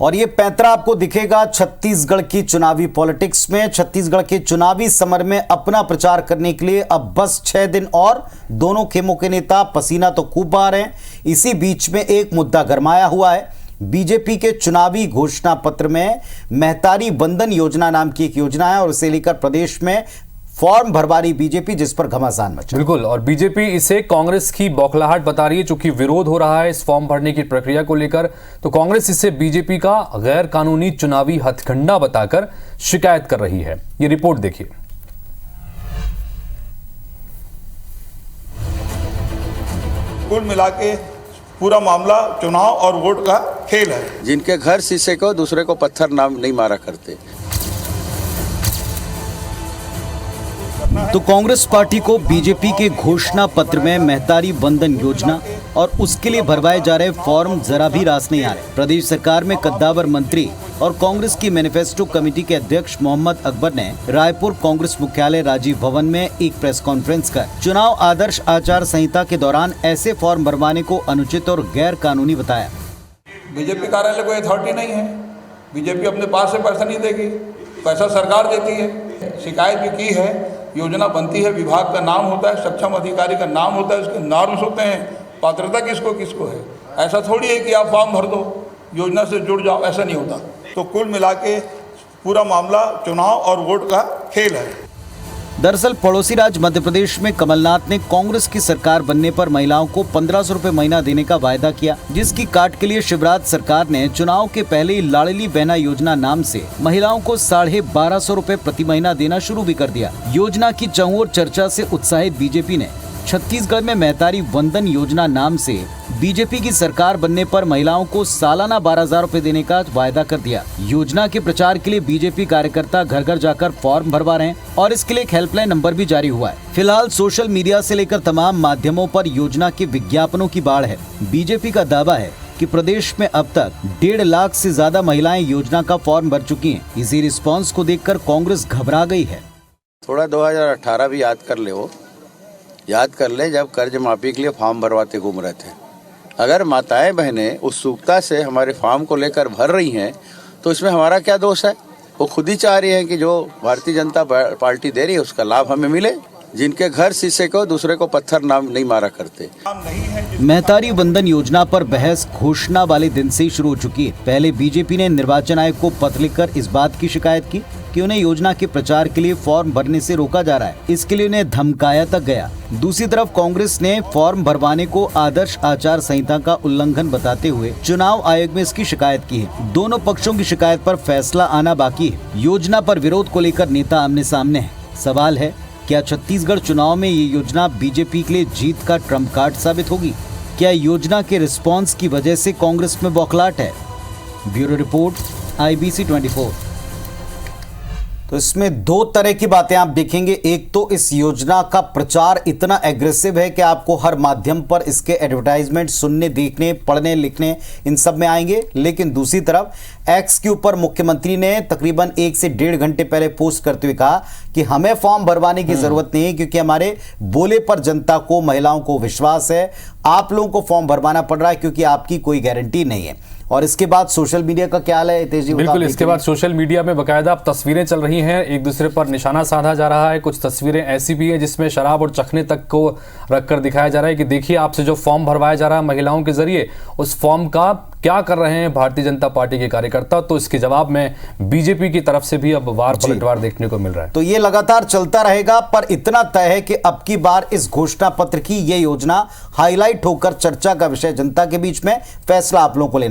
और ये पैंतरा आपको दिखेगा छत्तीसगढ़ की चुनावी पॉलिटिक्स में। छत्तीसगढ़ के चुनावी समर में अपना प्रचार करने के लिए अब बस 6 दिन और दोनों खेमों के नेता पसीना तो खूब बहा रहे हैं। इसी बीच में एक मुद्दा गरमाया हुआ है। बीजेपी के चुनावी घोषणा पत्र में महतारी वंदन योजना नाम की एक योजना है और इसे लेकर प्रदेश में फॉर्म भरवा रही बीजेपी, जिस पर घमासान मचा। बिल्कुल, और बीजेपी इसे कांग्रेस की बौखलाहट बता रही है। चूंकि विरोध हो रहा है इस फॉर्म भरने की प्रक्रिया को लेकर, तो कांग्रेस इसे बीजेपी का गैर कानूनी चुनावी हथकंडा बताकर शिकायत कर रही है। ये रिपोर्ट देखिए। कुल मिला के पूरा मामला चुनाव और वोट का खेल है। जिनके घर शीशे को दूसरे को पत्थर नाम नहीं मारा करते। तो कांग्रेस पार्टी को बीजेपी के घोषणा पत्र में महतारी वंदन योजना और उसके लिए भरवाए जा रहे फॉर्म जरा भी रास नहीं आ रहे। प्रदेश सरकार में कद्दावर मंत्री और कांग्रेस की मैनिफेस्टो कमेटी के अध्यक्ष मोहम्मद अकबर ने रायपुर कांग्रेस मुख्यालय राजीव भवन में एक प्रेस कॉन्फ्रेंस कर चुनाव आदर्श आचार संहिता के दौरान ऐसे फॉर्म भरवाने को अनुचित और गैर कानूनी बताया। बीजेपी कार्यालय को अथॉरिटी नहीं है। बीजेपी अपने पास से पैसा नहीं देगी, पैसा सरकार देती है। शिकायत भी की है, योजना बनती है, विभाग का नाम होता है, सक्षम अधिकारी का नाम होता है, उसके नॉर्म्स होते हैं, पात्रता किसको किसको है। ऐसा थोड़ी है कि आप फॉर्म भर दो, योजना से जुड़ जाओ, ऐसा नहीं होता। तो कुल मिला के पूरा मामला चुनाव और वोट का खेल है। दरअसल पड़ोसी राज्य मध्य प्रदेश में कमलनाथ ने कांग्रेस की सरकार बनने पर महिलाओं को 1500 रुपए महीना देने का वायदा किया, जिसकी काट के लिए शिवराज सरकार ने चुनाव के पहले ही लाडली बहना योजना नाम से महिलाओं को 1250 रुपए प्रति महीना देना शुरू भी कर दिया। योजना की चहुओर चर्चा से उत्साहित बीजेपी ने छत्तीसगढ़ में महतारी वंदन योजना नाम से बीजेपी की सरकार बनने पर महिलाओं को सालाना 12,000 रुपए देने का वायदा कर दिया। योजना के प्रचार के लिए बीजेपी कार्यकर्ता घर घर जाकर फॉर्म भरवा रहे हैं और इसके लिए एक हेल्पलाइन नंबर भी जारी हुआ है। फिलहाल सोशल मीडिया से लेकर तमाम माध्यमों पर योजना के विज्ञापनों की बाढ़ है। बीजेपी का दावा है कि प्रदेश में अब तक 1.5 लाख से ज्यादा महिलाएं योजना का फॉर्म भर चुकी हैं। इसी रिस्पॉन्स को देखकर कांग्रेस घबरा गई है। थोड़ा 2018 भी याद कर ले, वो याद कर ले जब कर्ज माफी के लिए फॉर्म भरवाते घूम रहे थे। अगर माताएं बहनें उत्सुकता से हमारे फॉर्म को लेकर भर रही हैं तो इसमें हमारा क्या दोष है। वो खुद ही चाह रही हैं कि जो भारतीय जनता पार्टी दे रही है उसका लाभ हमें मिले। जिनके घर शीशे को दूसरे को पत्थर नाम नहीं मारा करते। महतारी वंदन योजना पर बहस घोषणा वाले दिन से ही शुरू हो चुकी है। पहले बीजेपी ने निर्वाचन आयोग को पत्र लिखकर इस बात की शिकायत की कि उन्हें योजना के प्रचार के लिए फॉर्म भरने से रोका जा रहा है। इसके लिए उन्हें धमकाया तक गया। दूसरी तरफ कांग्रेस ने फॉर्म भरवाने को आदर्श आचार संहिता का उल्लंघन बताते हुए चुनाव आयोग में इसकी शिकायत की है। दोनों पक्षों की शिकायत पर फैसला आना बाकी है। योजना पर विरोध को लेकर नेता आमने सामने है। सवाल है, क्या छत्तीसगढ़ चुनाव में ये योजना बीजेपी के लिए जीत का ट्रम्प कार्ड साबित होगी? क्या योजना के रिस्पॉन्स की वजह से कांग्रेस में बौखलाहट है? Bureau report, IBC 24। तो इसमें दो तरह की बातें आप देखेंगे। एक तो इस योजना का प्रचार इतना एग्रेसिव है कि आपको हर माध्यम पर इसके एडवर्टाइजमेंट सुनने, देखने, पढ़ने, लिखने इन सब में आएंगे। लेकिन दूसरी तरफ एक्स के ऊपर मुख्यमंत्री ने तकरीबन 1 से 1.5 घंटे पहले पोस्ट करते हुए कहा कि हमें फॉर्म भरवाने की जरूरत नहीं है, क्योंकि हमारे बोले पर जनता को, महिलाओं को विश्वास है। आप लोगों को फॉर्म भरवाना पड़ रहा है क्योंकि आपकी कोई गारंटी नहीं है। और इसके बाद सोशल मीडिया का क्या हाल है हितेश जी? बिल्कुल, इसके बाद सोशल मीडिया में बकायदा अब तस्वीरें चल रही हैं, एक दूसरे पर निशाना साधा जा रहा है। कुछ तस्वीरें ऐसी भी हैं जिसमें शराब और चखने तक को रखकर दिखाया जा रहा है कि देखिए आपसे जो फॉर्म भरवाया जा रहा है महिलाओं के जरिए, उस फॉर्म का क्या कर रहे हैं भारतीय जनता पार्टी के कार्यकर्ता। तो इसके जवाब में बीजेपी की तरफ से भी अब वार पलटवार देखने को मिल रहा है। तो ये लगातार चलता रहेगा, पर इतना तय है कि अब की बार इस घोषणा पत्र की ये योजना हाईलाइट होकर चर्चा का विषय जनता के बीच में, फैसला आप लोगों को लेना